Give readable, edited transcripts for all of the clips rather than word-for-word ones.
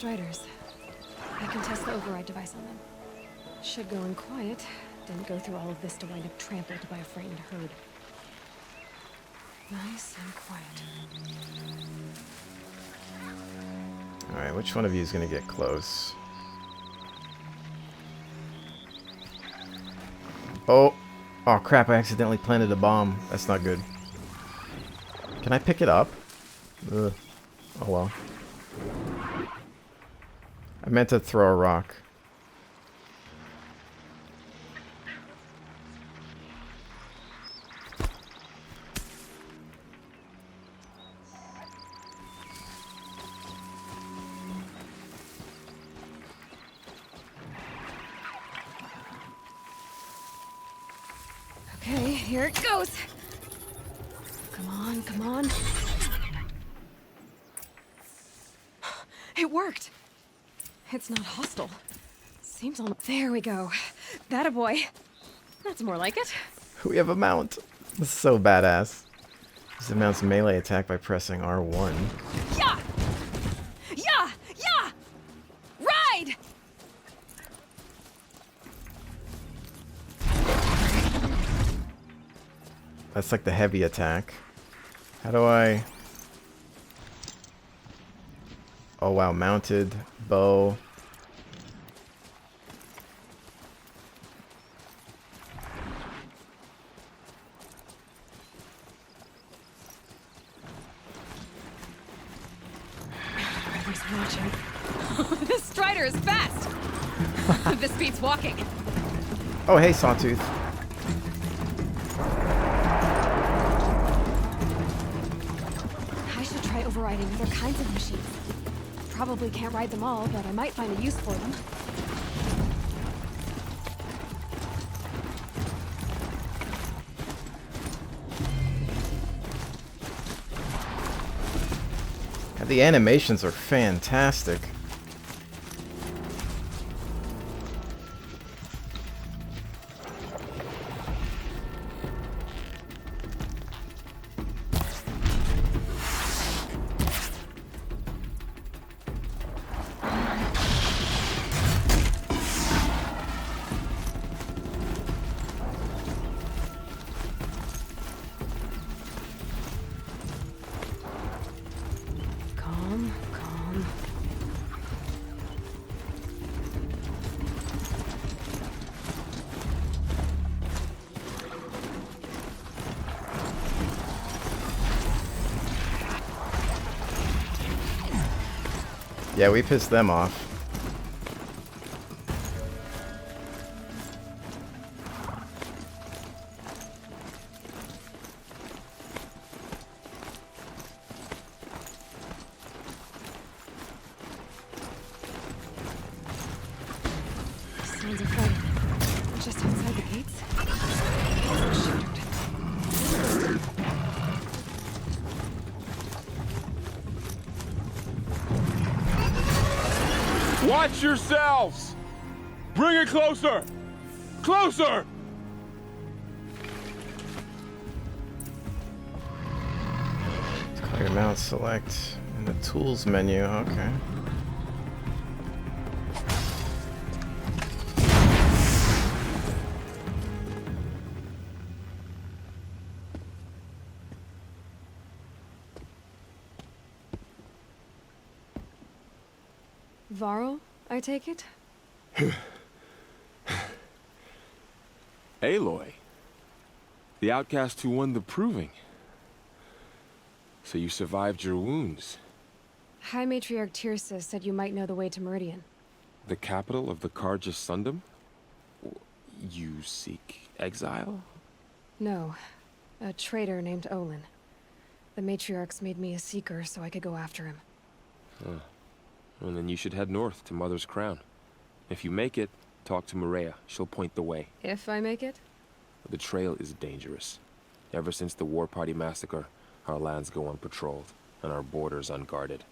Striders. I can test the override device on them. Should go in quiet. Didn't go through all of this to wind up trampled by a frightened herd. Nice and quiet. Alright, which one of you is going to get close? Oh! Oh crap, I accidentally planted a bomb. That's not good. Can I pick it up? Ugh. Oh well. I meant to throw a rock. Okay, here it goes. Come on, come on. It worked. It's not hostile. Seems on. There we go. That boy. That's more like it. We have a mount. This is so badass. This mounts melee attack by pressing R1. Yeah! Yeah! Yeah! Ride! That's like the heavy attack. How do I... Oh wow, mounted, bow. Who's watching? This Strider is fast! This beats walking. Oh hey, Sawtooth. I should try overriding other kinds of machines. Probably can't ride them all, but I might find a use for them. The animations are fantastic. Calm. Yeah, we pissed them off. Sounds of fighting. Just outside the gates. Watch yourselves! Bring it closer! Closer! Clear mount, select in the tools menu. Okay. Varl, I take it? Aloy. The outcast who won the proving. So you survived your wounds. High Matriarch Tirsa said you might know the way to Meridian. The capital of the Carja Sundom? You seek exile? No. A traitor named Olin. The Matriarchs made me a seeker so I could go after him. Well, then you should head north to Mother's Crown. If you make it, talk to Maria. She'll point the way. If I make it? The trail is dangerous. Ever since the War Party massacre, our lands go unpatrolled, and our borders unguarded.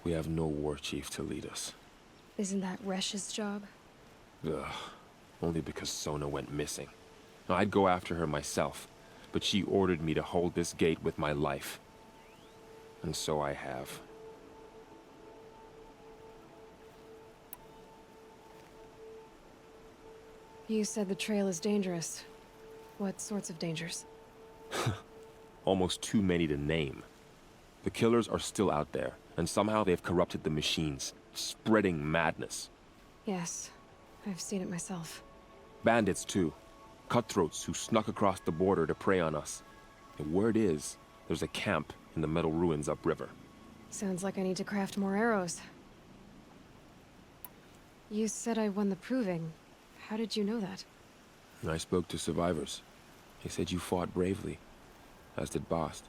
We have no war chief to lead us. Isn't that Resh's job? Ugh. Only because Sona went missing. I'd go after her myself, but she ordered me to hold this gate with my life. And so I have. You said the trail is dangerous. What sorts of dangers? Almost too many to name. The killers are still out there, and somehow they've corrupted the machines, spreading madness. Yes, I've seen it myself. Bandits, too. Cutthroats who snuck across the border to prey on us. The word is, there's a camp in the metal ruins upriver. Sounds like I need to craft more arrows. You said I won the proving. How did you know that? I spoke to survivors. They said you fought bravely, as did Bast.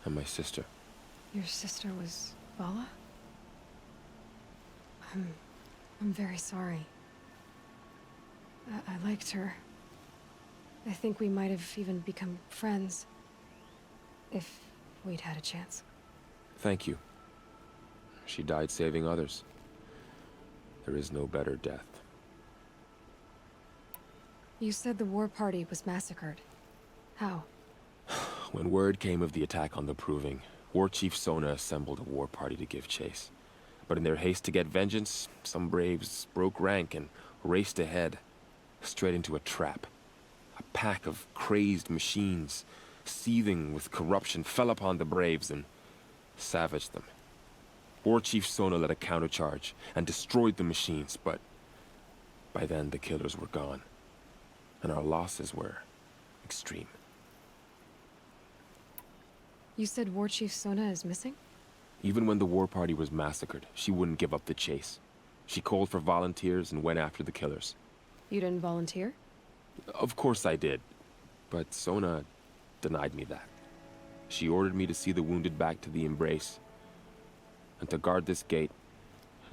And my sister. Your sister was Vala? I'm very sorry. I liked her. I think we might have even become friends. If we'd had a chance. Thank you. She died saving others. There is no better death. You said the war party was massacred. How? When word came of the attack on the Proving, War Chief Sona assembled a war party to give chase. But in their haste to get vengeance, some braves broke rank and raced ahead, straight into a trap. A pack of crazed machines, seething with corruption, fell upon the braves and savaged them. War Chief Sona led a countercharge and destroyed the machines, but by then the killers were gone, and our losses were extreme. You said War Chief Sona is missing? Even when the war party was massacred, she wouldn't give up the chase. She called for volunteers and went after the killers. You didn't volunteer? Of course I did, but Sona denied me that. She ordered me to see the wounded back to the Embrace, and to guard this gate,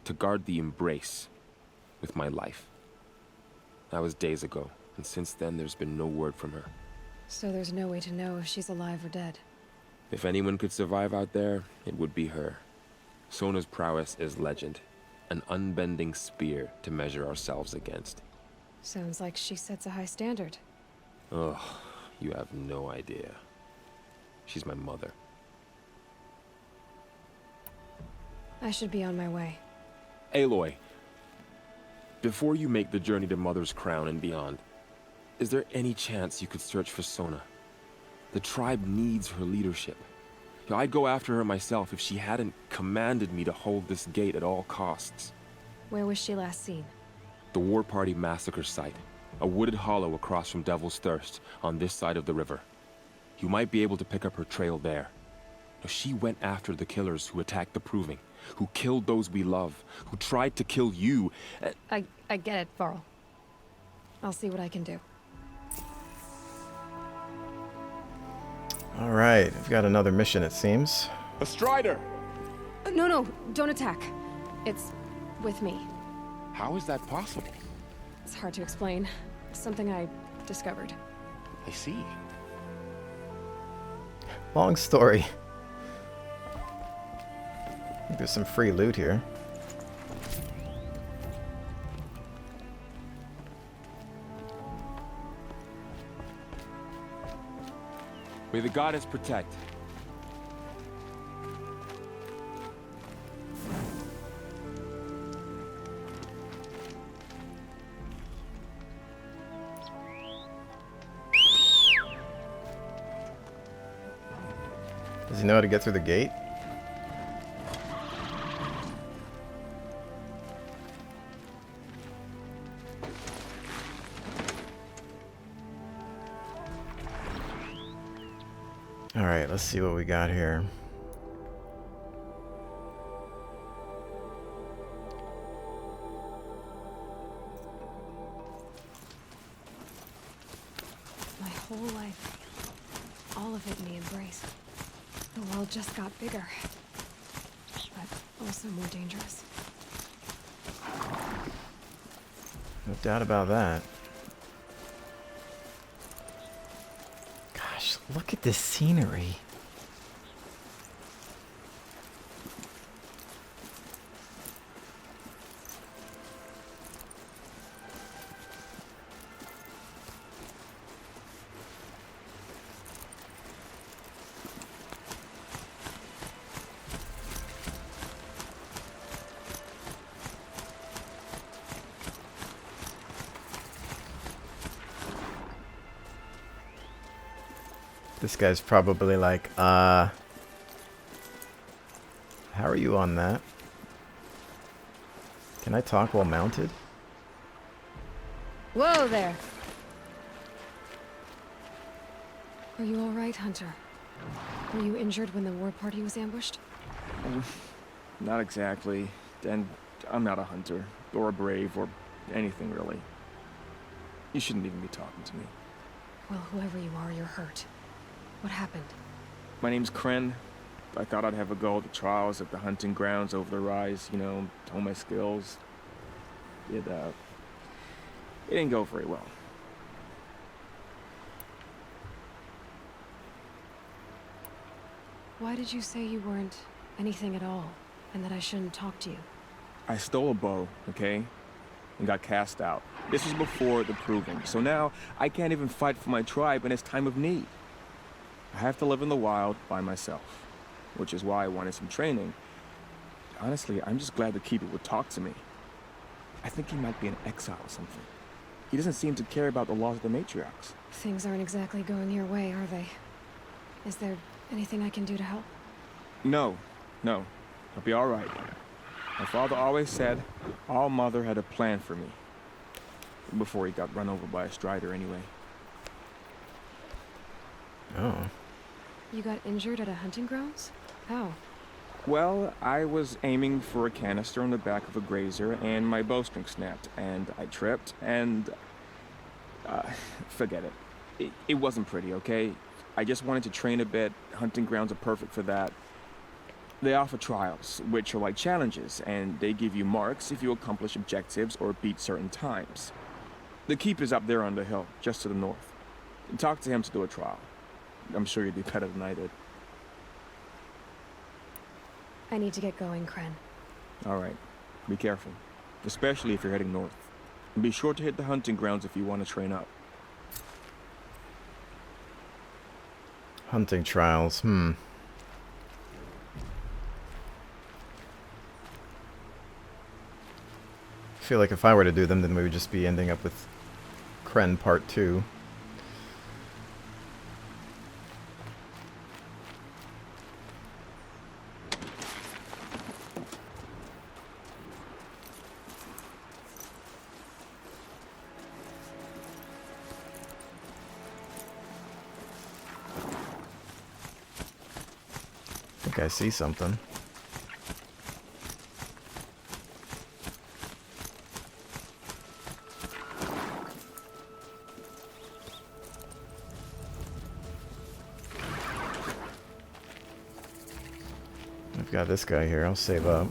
to guard the Embrace with my life. That was days ago, and since then there's been no word from her. So there's no way to know if she's alive or dead. If anyone could survive out there, it would be her. Sona's prowess is legend, an unbending spear to measure ourselves against. Sounds like she sets a high standard. Ugh, you have no idea. She's my mother. I should be on my way. Aloy, before you make the journey to Mother's Crown and beyond, is there any chance you could search for Sona? The tribe needs her leadership. I'd go after her myself if she hadn't commanded me to hold this gate at all costs. Where was she last seen? The War Party massacre site, a wooded hollow across from Devil's Thirst on this side of the river. You might be able to pick up her trail there. Now, she went after the killers who attacked the Proving, who killed those we love, who tried to kill you. I get it, Varl. I'll see what I can do. Alright, we've got another mission, it seems. A Strider! No, don't attack. It's with me. How is that possible? It's hard to explain. Something I discovered. I see. Long story. I think there's some free loot here. May the goddess protect. Does he know how to get through the gate? Alright, let's see what we got here. My whole life, all of it in the Embrace. The world just got bigger, but also more dangerous. No doubt about that. Gosh, look at this scenery. This guy's probably like, how are you on that? Can I talk while mounted? Whoa there. Are you all right, Hunter? Were you injured when the war party was ambushed? Not exactly. And I'm not a hunter, or a brave, or anything really. You shouldn't even be talking to me. Well, whoever you are, you're hurt. What happened? My name's Kren. I thought I'd have a go at the trials at the hunting grounds over the rise, you know, hone my skills. It didn't go very well. Why did you say you weren't anything at all, and that I shouldn't talk to you? I stole a bow, okay? And got cast out. This was before the proving, so now I can't even fight for my tribe in its time of need. I have to live in the wild by myself, which is why I wanted some training. Honestly, I'm just glad the Keeper would talk to me. I think he might be in exile or something. He doesn't seem to care about the laws of the matriarchs. Things aren't exactly going your way, are they? Is there anything I can do to help? No. I'll be all right. My father always said All Mother had a plan for me. Before he got run over by a strider anyway. Oh. You got injured at a hunting grounds? How? Well, I was aiming for a canister on the back of a grazer, and my bowstring snapped, and I tripped, and... forget it. It wasn't pretty, okay? I just wanted to train a bit. Hunting grounds are perfect for that. They offer trials, which are like challenges, and they give you marks if you accomplish objectives or beat certain times. The Keeper's up there on the hill, just to the north. Talk to him to do a trial. I'm sure you'd be better than I did. I need to get going, Kren. All right. Be careful, especially if you're heading north. And be sure to hit the hunting grounds if you want to train up. Hunting trials, I feel like if I were to do them, then we would just be ending up with Kren Part 2. I think I see something. I've got this guy here. I'll save up.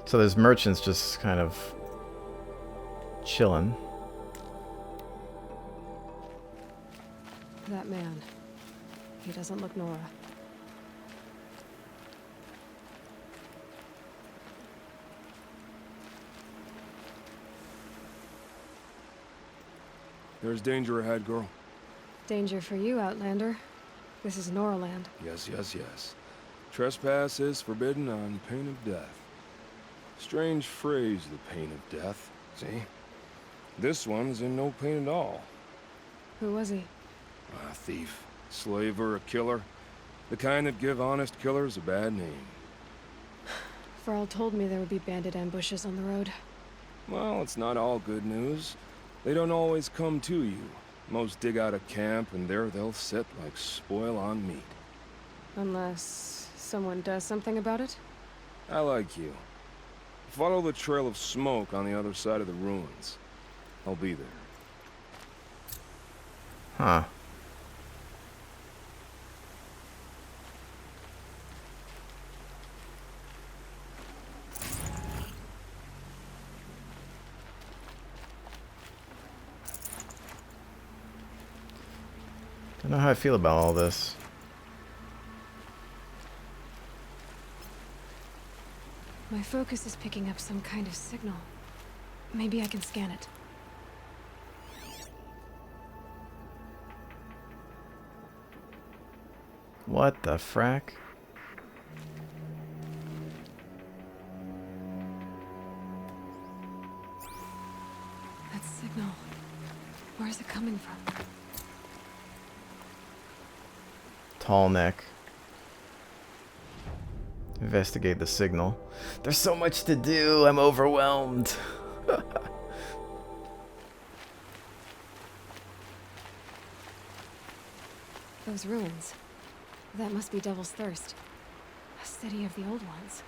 So there's merchants just kind of chilling. That man. He doesn't look Nora. There's danger ahead, girl. Danger for you, Outlander. This is Noraland. Yes. Trespass is forbidden on pain of death. Strange phrase, the pain of death. See? This one's in no pain at all. Who was he? A thief, slaver, a killer. The kind that give honest killers a bad name. Varl told me there would be bandit ambushes on the road. Well, it's not all good news. They don't always come to you. Most dig out a camp, and there they'll sit like spoil on meat. Unless someone does something about it? I like you. Follow the trail of smoke on the other side of the ruins. I'll be there. Huh. Don't know how I feel about all this. My focus is picking up some kind of signal. Maybe I can scan it. What the frack? Where's it coming from? Tallneck. Investigate the signal. There's so much to do. I'm overwhelmed. Those ruins. That must be Devil's Thirst. A city of the old ones.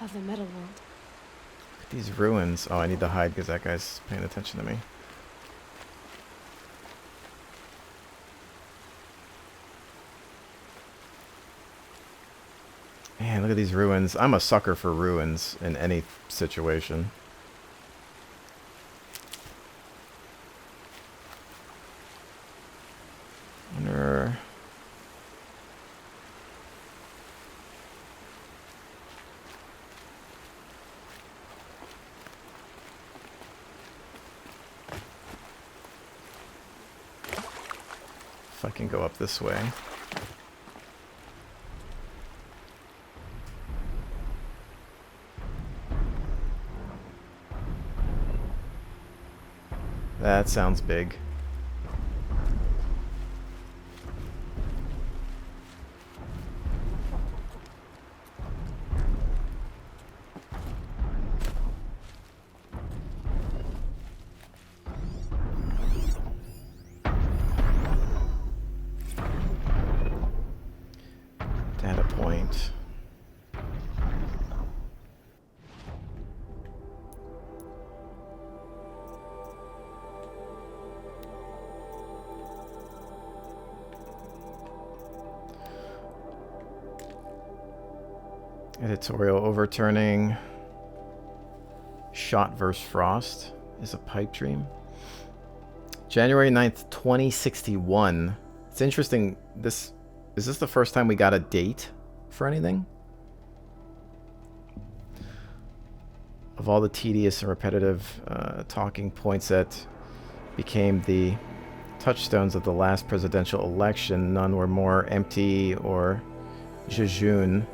Of the metal world. These ruins. Oh, I need to hide because that guy's paying attention to me. Man, look at these ruins. I'm a sucker for ruins in any situation. Wonder... if I can go up this way. That sounds big. Data point. Editorial overturning. Shot vs. Frost is a pipe dream. January 9th, 2061. It's interesting. Is this the first time we got a date for anything? Of all the tedious and repetitive talking points that became the touchstones of the last presidential election, none were more empty or jejune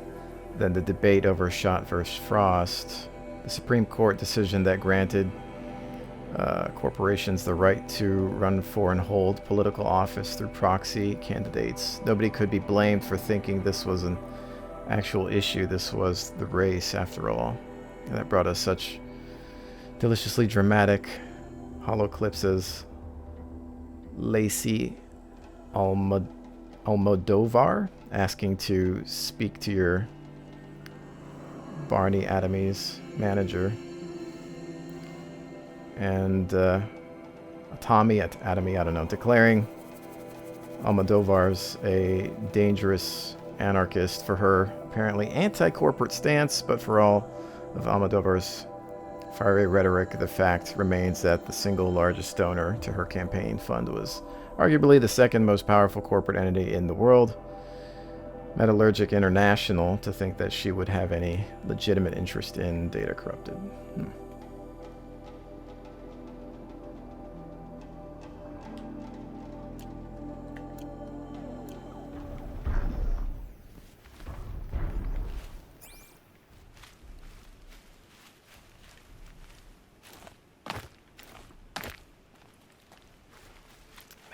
than the debate over Shot vs. Frost, the Supreme Court decision that granted corporations the right to run for and hold political office through proxy candidates. Nobody could be blamed for thinking this was an actual issue. This was the race, after all. And that brought us such deliciously dramatic hollow clips as Lacey Almodovar asking to speak to your Barney Adamy's manager, and Tommy Adamy, I don't know, declaring Almodovar's a dangerous anarchist for her apparently anti-corporate stance, but for all of Almodovar's fiery rhetoric, the fact remains that the single largest donor to her campaign fund was arguably the second most powerful corporate entity in the world, Metallurgic International, to think that she would have any legitimate interest in data corrupted.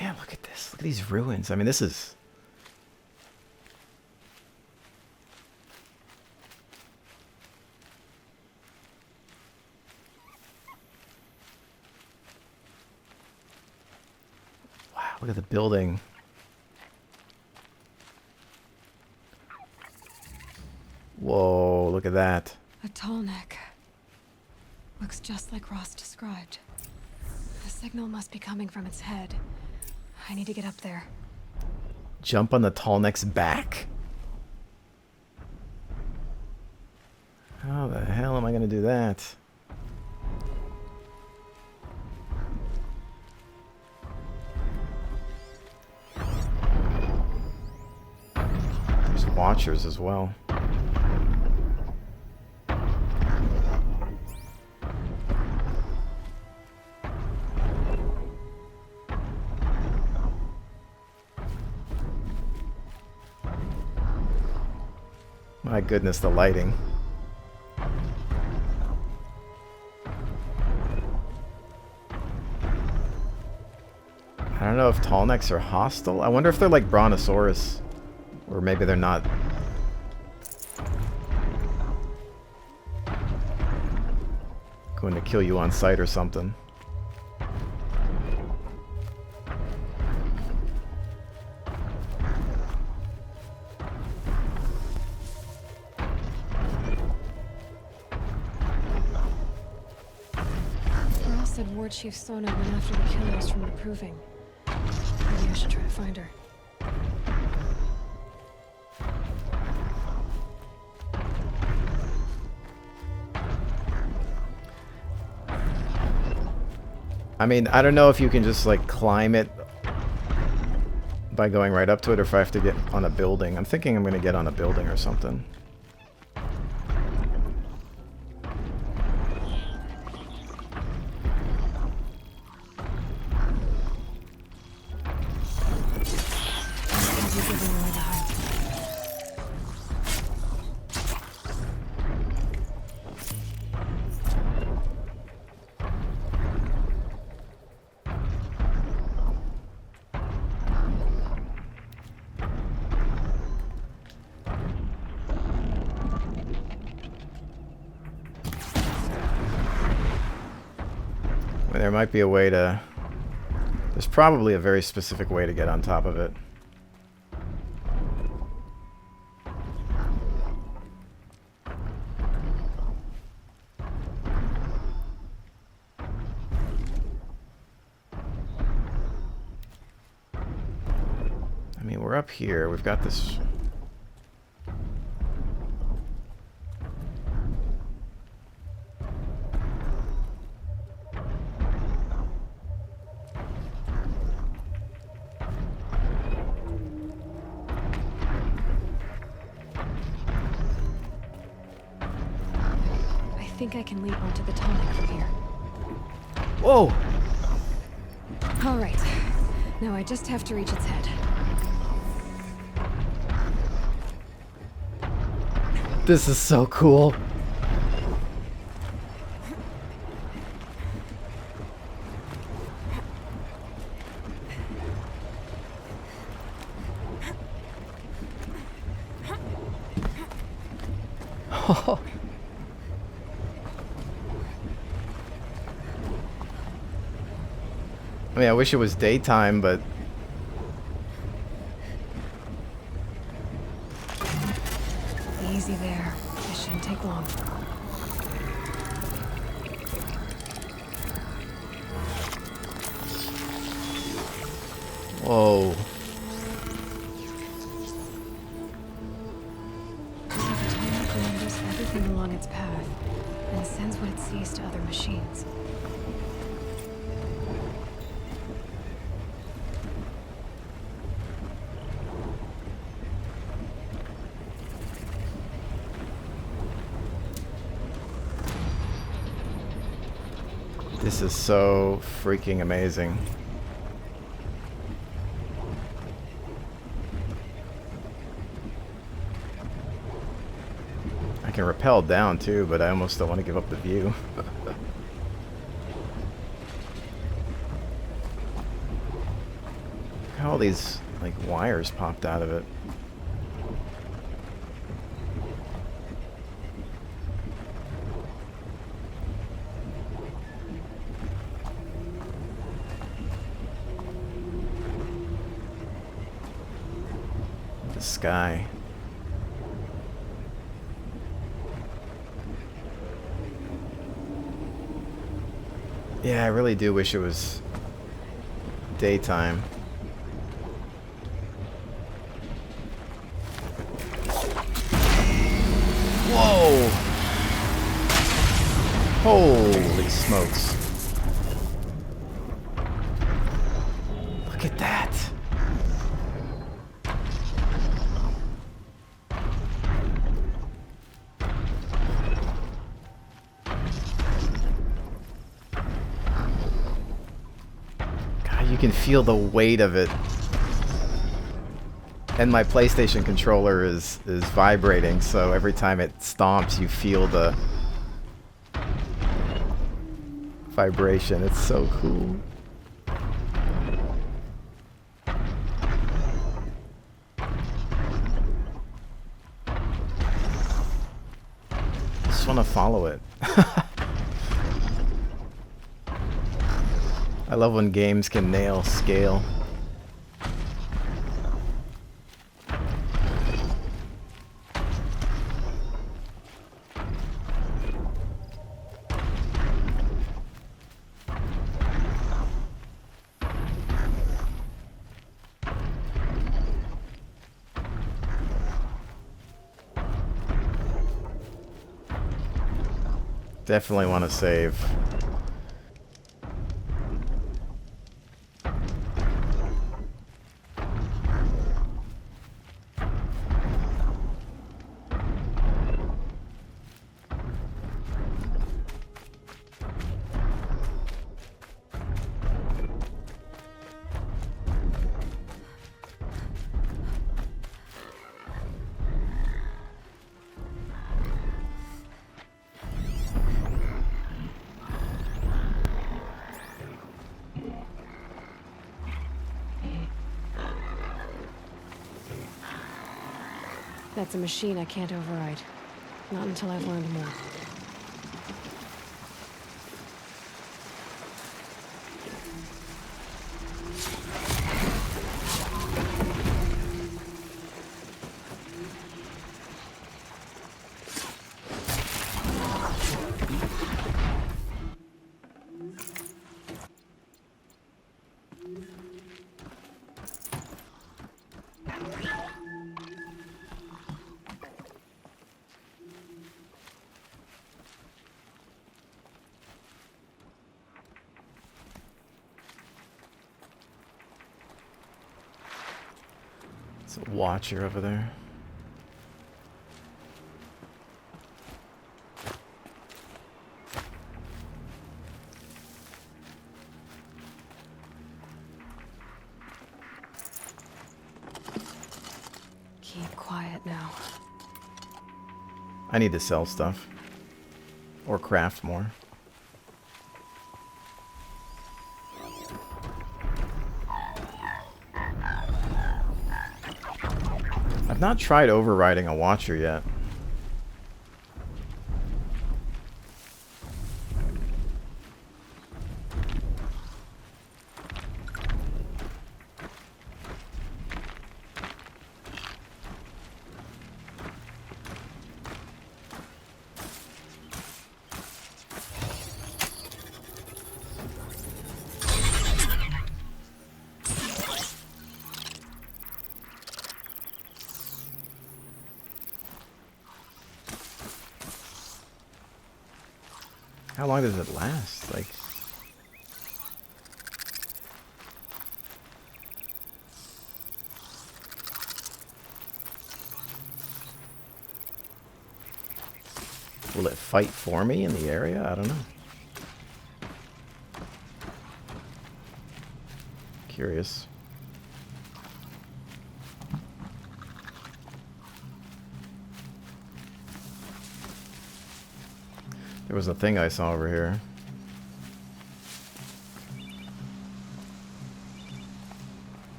Man, look at this. Look at these ruins. I mean, this is... Look at the building. Whoa, look at that. A Tallneck. Looks just like Ross described. The signal must be coming from its head. I need to get up there. Jump on the Tallneck's back? How the hell am I going to do that? Watchers as well. My goodness, the lighting. I don't know if Tallnecks are hostile. I wonder if they're like Brontosaurus. Or maybe they're not. Going to kill you on sight or something. Varl said War Chief Sona went after the killers from the Proving. Maybe I should try to find her. I mean, I don't know if you can just like climb it by going right up to it or if I have to get on a building. I'm thinking I'm going to get on a building or something. There might be a way to... There's probably a very specific way to get on top of it. I mean, we're up here. We've got this... I think I can leap onto the Tallneck from here. Whoa! Alright. Now I just have to reach its head. This is so cool. I mean, I wish it was daytime, but... Easy there. This shouldn't take long. Whoa. The Tallneck remembers everything along its path, and sends what it sees to other machines. This is so freaking amazing. I can rappel down too, but I almost don't want to give up the view. Look how all these like wires popped out of it. The sky. Yeah, I really do wish it was daytime. Whoa! Holy smokes. Look at that. God, you can feel the weight of it. And my PlayStation controller is vibrating, so every time it stomps, you feel the vibration. It's so cool. want to follow it. I love when games can nail scale. Definitely want to save. That's a machine I can't override. Not until I've learned more. It's a watcher over there. Keep quiet now. I need to sell stuff. Or craft more. I've not tried overriding a watcher yet. How long does it last? Like, will it fight for me in the area? I don't know. Curious. There was a thing I saw over here.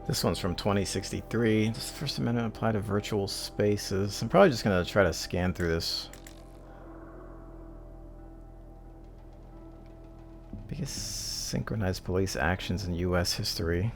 This one's from 2063. Does the First Amendment apply to virtual spaces? I'm probably just going to try to scan through this. Biggest synchronized police actions in U.S. history.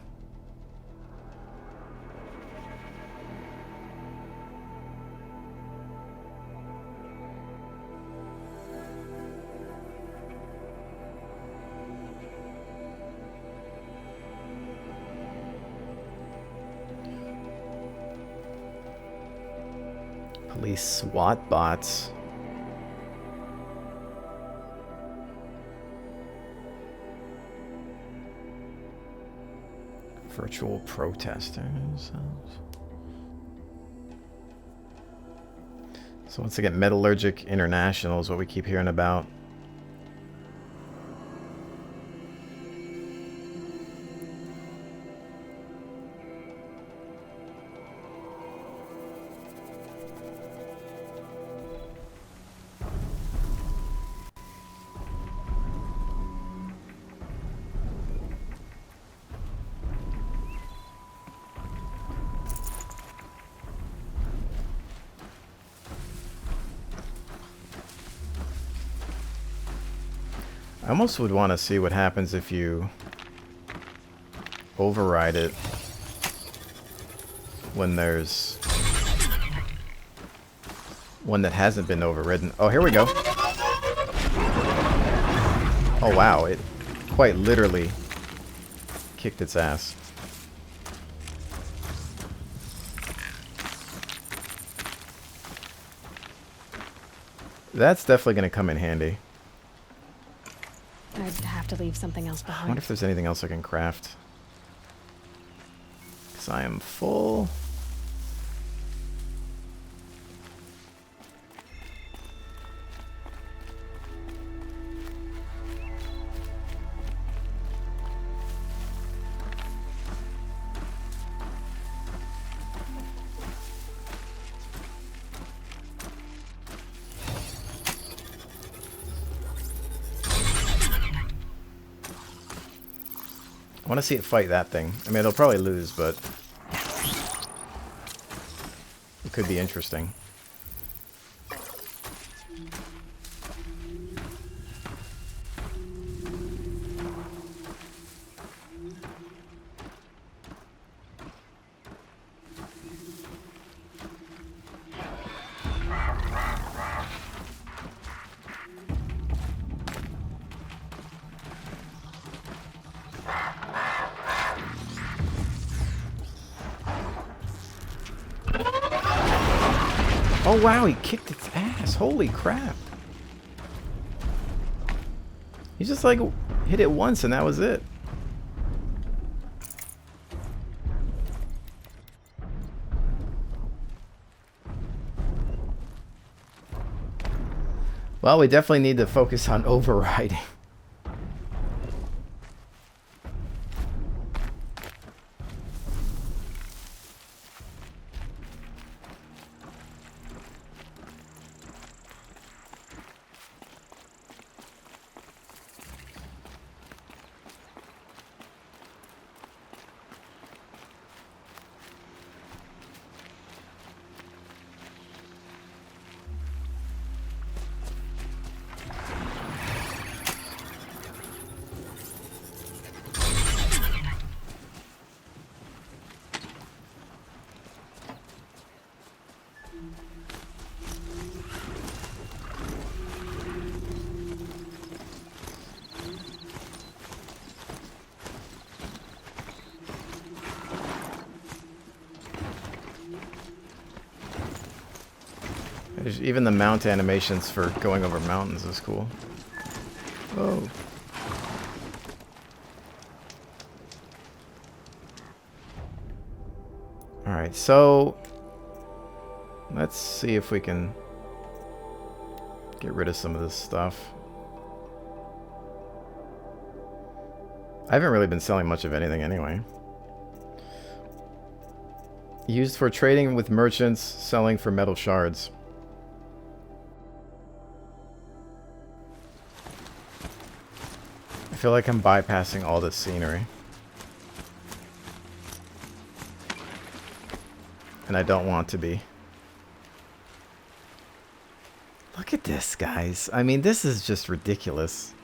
Deadly SWAT bots. Virtual protesters. So once again, Metallurgic International is what we keep hearing about. I almost would want to see what happens if you override it when there's one that hasn't been overridden. Oh, here we go. Oh, wow. It quite literally kicked its ass. That's definitely going to come in handy. I'd have to leave something else I behind. wonder if there's anything else I can craft. Because I am full. I want to see it fight that thing. I mean, it'll probably lose, but it could be interesting. Oh wow, he kicked its ass. Holy crap. He just like hit it once and that was it. Well, we definitely need to focus on overriding. Even the mount animations for going over mountains is cool. Oh. Alright, so let's see if we can get rid of some of this stuff. I haven't really been selling much of anything anyway. Used for trading with merchants, selling for metal shards. I feel like I'm bypassing all this scenery. And I don't want to be. Look at this, guys. I mean, this is just ridiculous.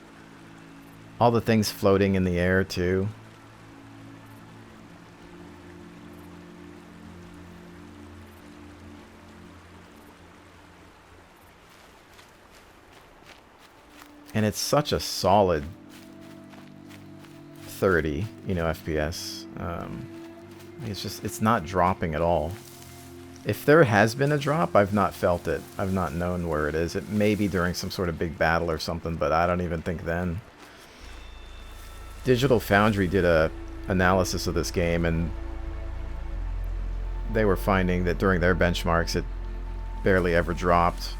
All the things floating in the air, too. And it's such a solid 30, you know, FPS. It's just, it's not dropping at all. If there has been a drop, I've not felt it. I've not known where it is. It may be during some sort of big battle or something, but I don't even think then. Digital Foundry did a analysis of this game, and they were finding that during their benchmarks it barely ever dropped.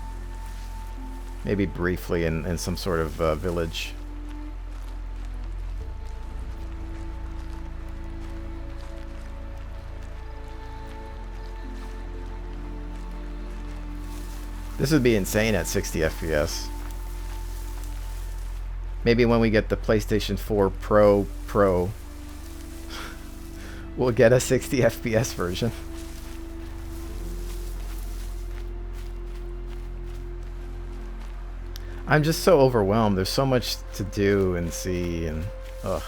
Maybe briefly in some sort of village. This would be insane at 60 FPS. Maybe when we get the PlayStation 4 Pro, we'll get a 60 FPS version. I'm just so overwhelmed. There's so much to do and see, and ugh.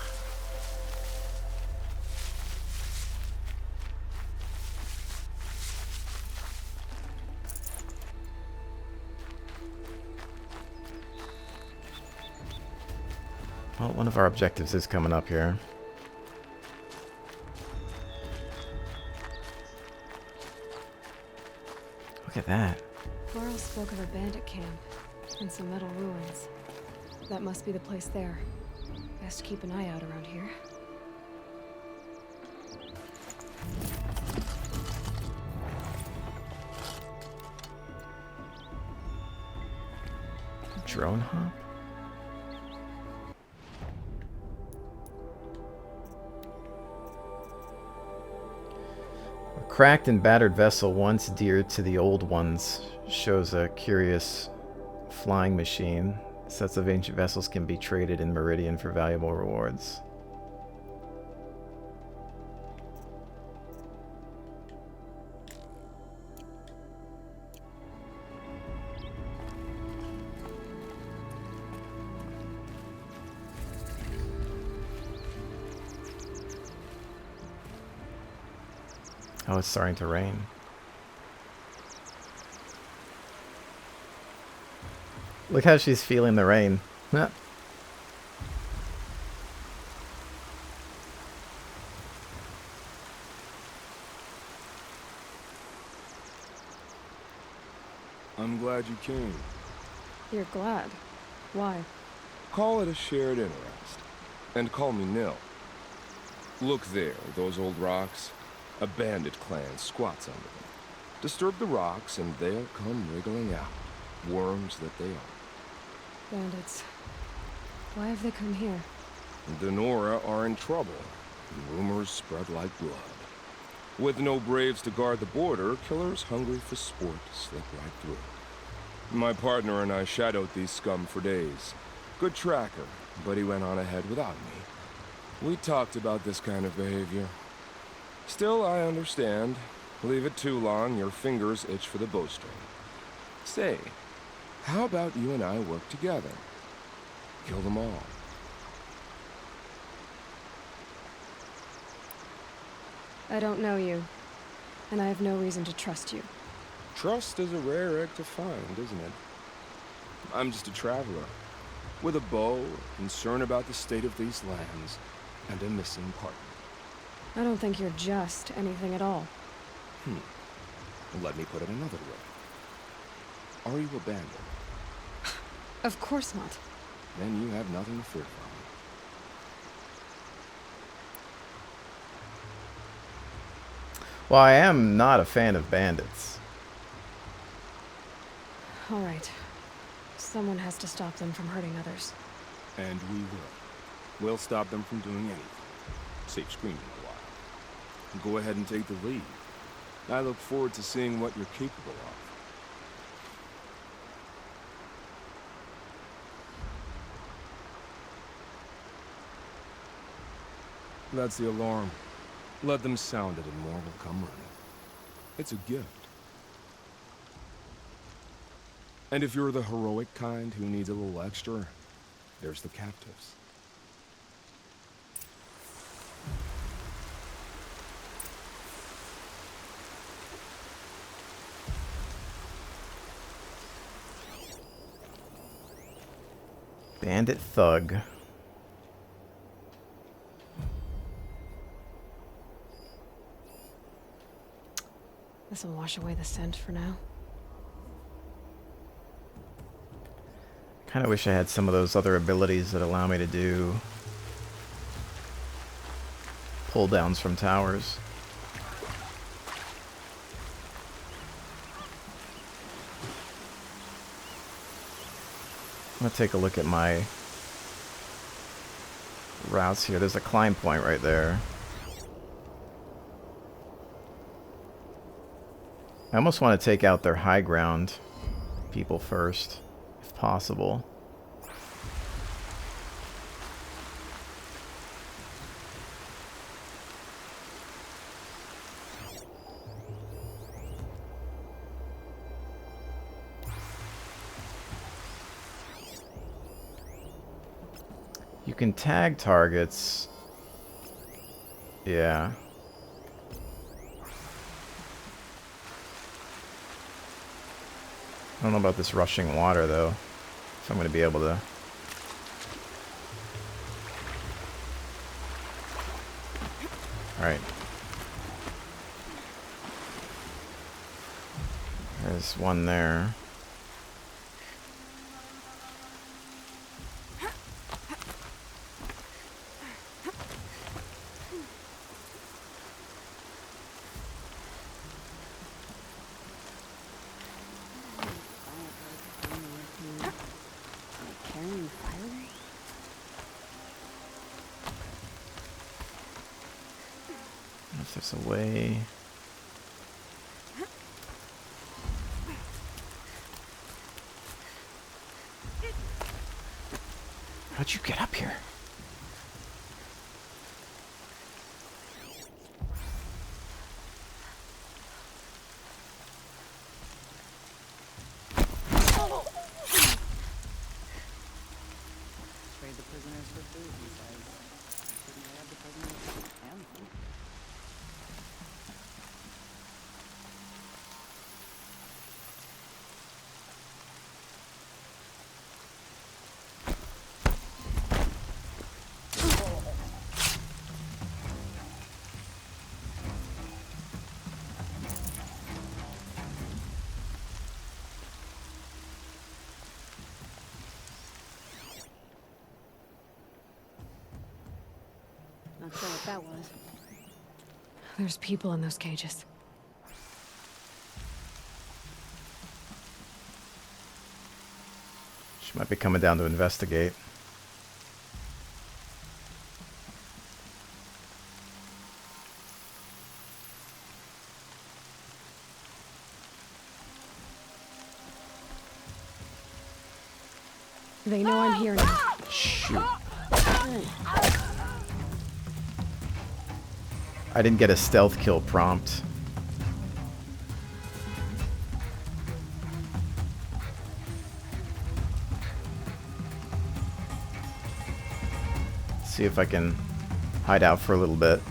Well, one of our objectives is coming up here. Look at that. Varl spoke of a bandit camp and some metal ruins. That must be the place there. Best keep an eye out around here. Drone hop? A cracked and battered vessel once dear to the old ones shows a curious flying machine. Sets of ancient vessels can be traded in Meridian for valuable rewards. Oh, it's starting to rain. Look how she's feeling the rain. Huh. I'm glad you came. You're glad. Why? Call it a shared interest. And call me Nil. Look there, those old rocks. A bandit clan squats under them. Disturb the rocks and they'll come wriggling out. Worms that they are. Bandits. Why have they come here? The Nora are in trouble. Rumors spread like blood. With no braves to guard the border, killers hungry for sport slip right through. My partner and I shadowed these scum for days. Good tracker, but he went on ahead without me. We talked about this kind of behavior. Still, I understand. Leave it too long, your fingers itch for the bowstring. Say, how about you and I work together? Kill them all. I don't know you, and I have no reason to trust you. Trust is a rare egg to find, isn't it? I'm just a traveler, with a bow, concern about the state of these lands, and a missing partner. I don't think you're just anything at all. Let me put it another way. Are you a bandit? Of course not. Then you have nothing to fear from me. Well, I am not a fan of bandits. All right. Someone has to stop them from hurting others. And we will. We'll stop them from doing anything. Save screaming a while. Go ahead and take the lead. I look forward to seeing what you're capable of. That's the alarm. Let them sound it and more will come running. It's a gift. And if you're the heroic kind who needs a little extra, there's the captives. Bandit thug. This'll wash away the scent for now. Kind of wish I had some of those other abilities that allow me to do pull downs from towers. I'm gonna take a look at my routes here. There's a climb point right there. I almost want to take out their high ground people first, if possible. You can tag targets. Yeah. I don't know about this rushing water, though. If I'm going to be able to... Alright. There's one there. If there's a way. How'd you get up here? Trade the prisoners for food, he says. Couldn't have the prisoners and food. Not sure what that was. There's people in those cages. She might be coming down to investigate. They know I'm here now. Shoot. I didn't get a stealth kill prompt. See if I can hide out for a little bit.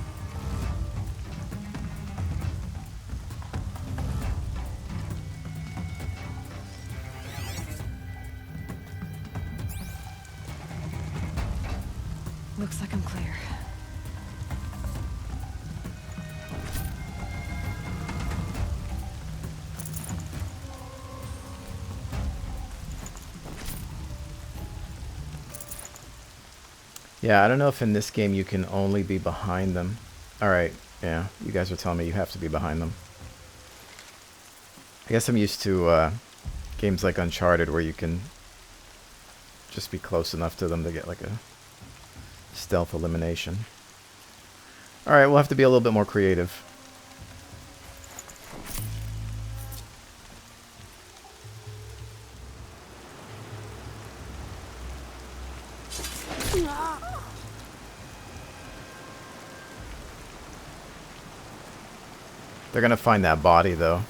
Looks like I'm clear. Yeah, I don't know if in this game you can only be behind them. Alright, yeah, you guys are telling me you have to be behind them. I guess I'm used to games like Uncharted where you can just be close enough to them to get like a stealth elimination. Alright, we'll have to be a little bit more creative. They're gonna find that body, though.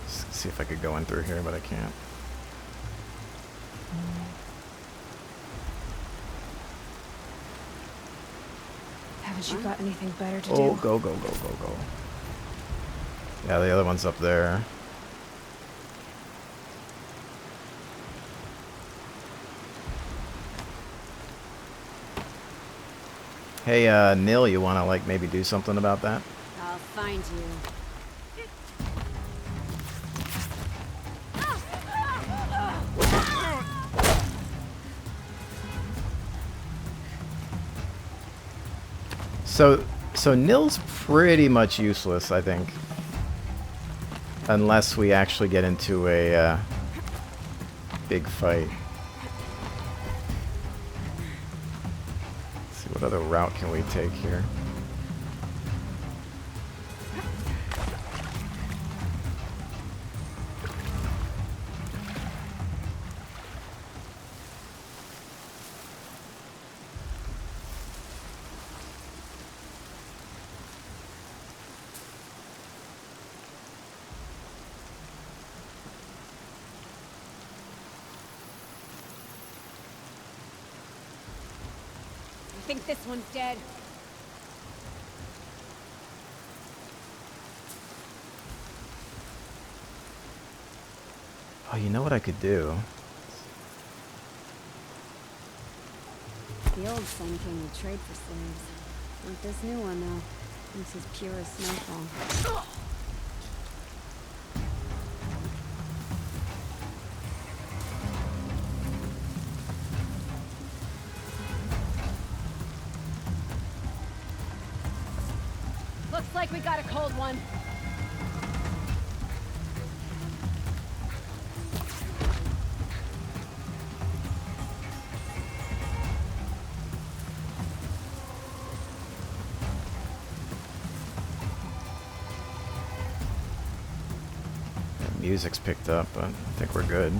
Let's see if I could go in through here, but I can't. Have a Unless you've got anything better to Oh, do. go, go, go, go, go. Yeah, the other one's up there. Hey, Nil, you wanna, like, maybe do something about that? I'll find you. So Nil's pretty much useless, I think. Unless we actually get into a big fight. Let's see, what other route can we take here? I think this one's dead. Oh, you know what I could do? The old son came to trade for slaves. Not this new one, though. This is pure as snowfall. Looks like we got a cold one. The music's picked up, but I think we're good.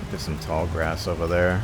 There's some tall grass over there.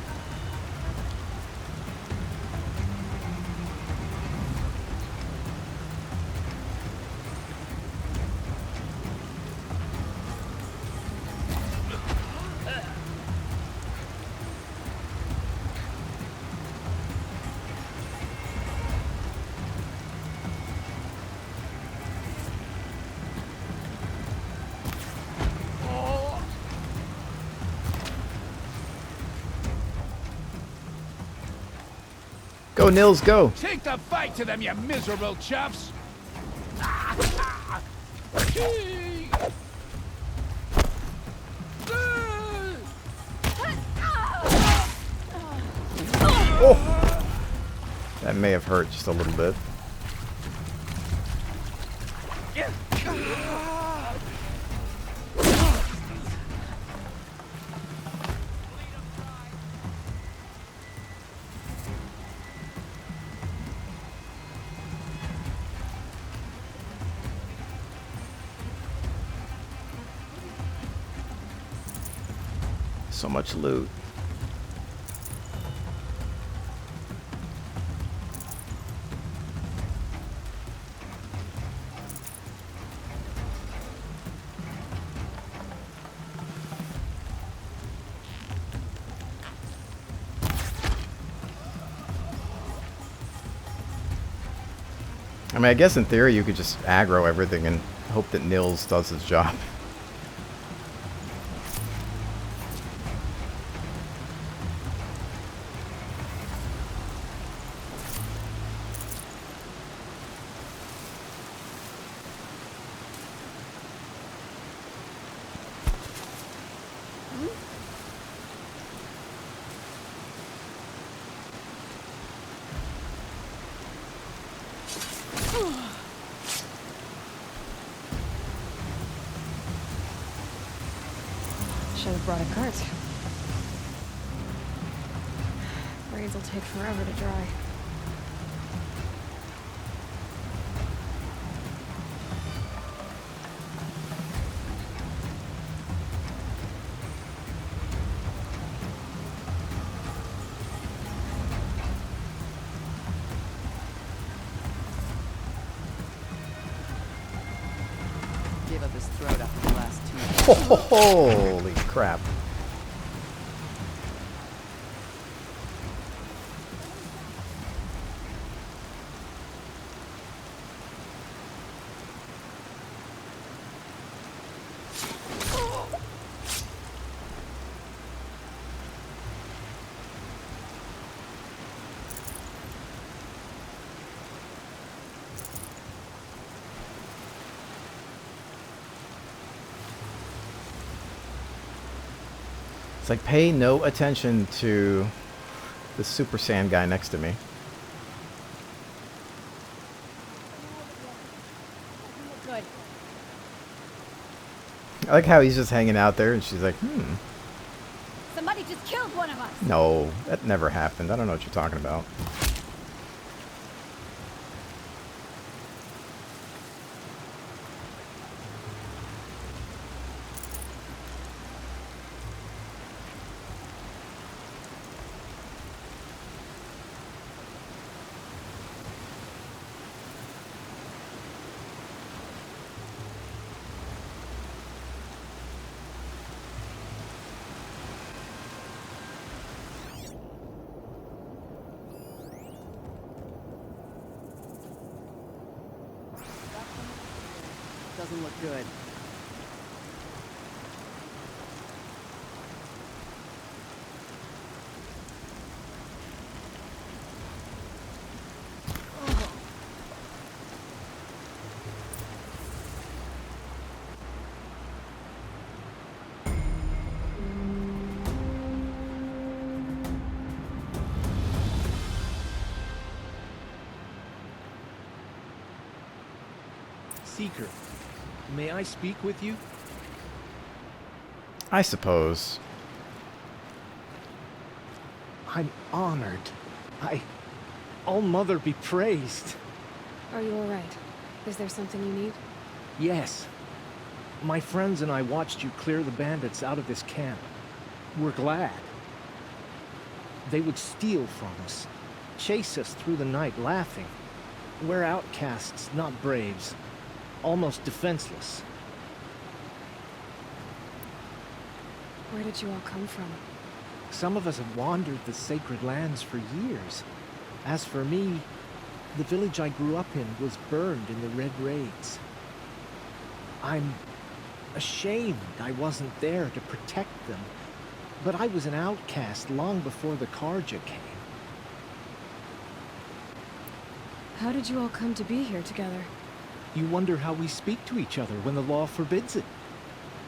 Go, Nils, go! Take the fight to them, you miserable chuffs! Oh! That may have hurt just a little bit. So much loot. I mean, I guess in theory you could just aggro everything and hope that Nils does his job. Should have brought a cart. Braids will take forever to dry. his throat after the last two. Holy crap. It's like, pay no attention to the Super Saiyan guy next to me. Good. I like how he's just hanging out there and she's like, Somebody just killed one of us. no, that never happened. I don't know what you're talking about. Doesn't look good. Seeker, may I speak with you? I suppose. I'm honored. All Mother be praised. Are you alright? Is there something you need? Yes. My friends and I watched you clear the bandits out of this camp. We're glad. They would steal from us, chase us through the night laughing. We're outcasts, not braves. Almost defenseless. Where did you all come from? Some of us have wandered the sacred lands for years. As for me, the village I grew up in was burned in the Red Raids. I'm ashamed I wasn't there to protect them, but I was an outcast long before the Karja came. How did you all come to be here together? You wonder how we speak to each other when the law forbids it.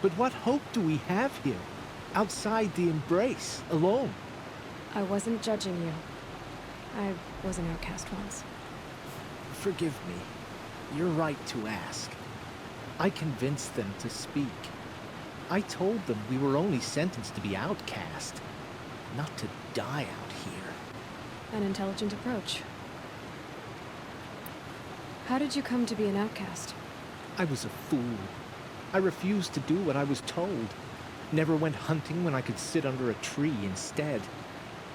But what hope do we have here, outside the embrace, alone? I wasn't judging you. I was an outcast once. Forgive me. You're right to ask. I convinced them to speak. I told them we were only sentenced to be outcast, not to die out here. An intelligent approach. How did you come to be an outcast? I was a fool. I refused to do what I was told. Never went hunting when I could sit under a tree instead.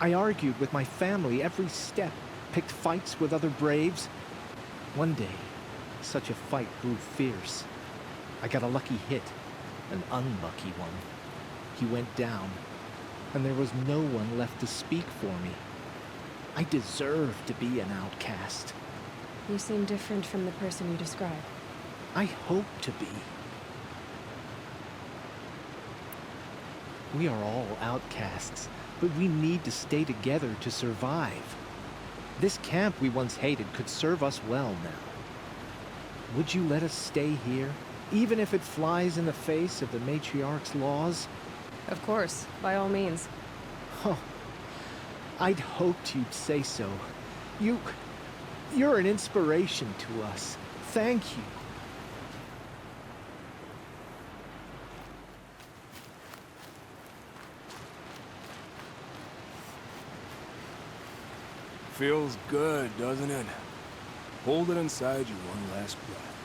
I argued with my family every step, picked fights with other braves. One day, such a fight grew fierce. I got a lucky hit, an unlucky one. He went down, and there was no one left to speak for me. I deserved to be an outcast. You seem different from the person you describe. I hope to be. We are all outcasts, but we need to stay together to survive. This camp we once hated could serve us well now. Would you let us stay here, even if it flies in the face of the matriarch's laws? Of course, by all means. Oh, I'd hoped you'd say so. You're an inspiration to us. Thank you. Feels good, doesn't it? Hold it inside you one last breath.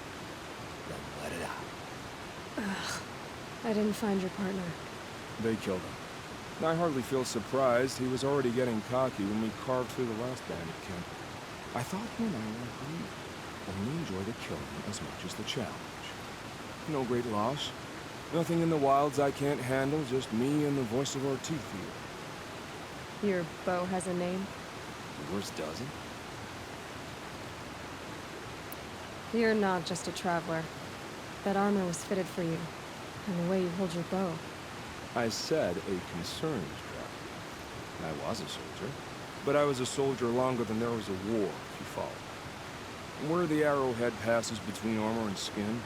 Then let it out. Ugh. I didn't find your partner. They killed him. I hardly feel surprised. He was already getting cocky when we carved through the last bandit camp. I thought he and I were agreed. Only enjoy the killing as much as the challenge. No great loss. Nothing in the wilds I can't handle, just me and the voice of our teeth here. Your bow has a name? Yours doesn't? You're not just a traveler. That armor was fitted for you, and the way you hold your bow. I said a concerned traveler. I was a soldier, but I was a soldier longer than there was a war, if you follow. Where the arrowhead passes between armor and skin,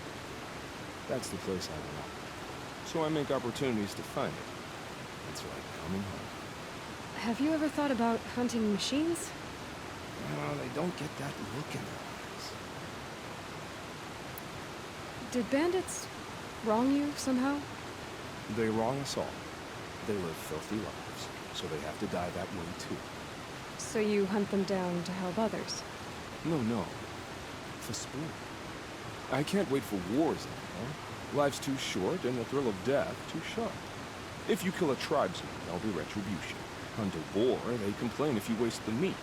that's the place I belong. So I make opportunities to find it. It's like coming home. Have you ever thought about hunting machines? Well, they don't get that look in their eyes. Did bandits wrong you somehow? They wrong us all. They live filthy lives, so they have to die that way too. So you hunt them down to help others? No. For sport. I can't wait for wars anymore. Life's too short, and the thrill of death too sharp. If you kill a tribesman, there'll be retribution. Hunt a boar, they complain if you waste the meat.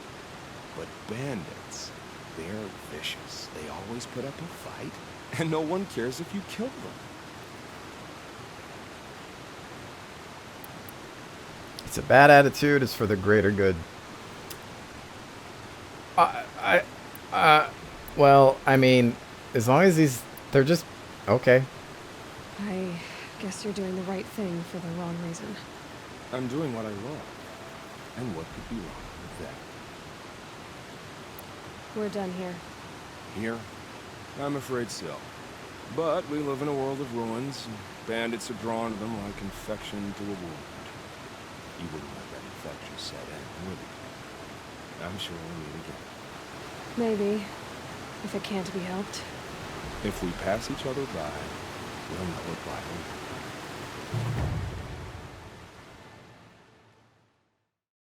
But bandits, they're vicious. They always put up a fight, and no one cares if you kill them. It's a bad attitude. It's for the greater good. Well, I mean, as long as they're just okay. I guess you're doing the right thing for the wrong reason. I'm doing what I love. And what could be wrong with that? We're done here. Here? I'm afraid so. But we live in a world of ruins, and bandits are drawn to them like infection to a wound. You wouldn't let that infection set in, would you? I'm sure we'll meet again. Maybe, if it can't be helped. If we pass each other by, we'll know it by the way.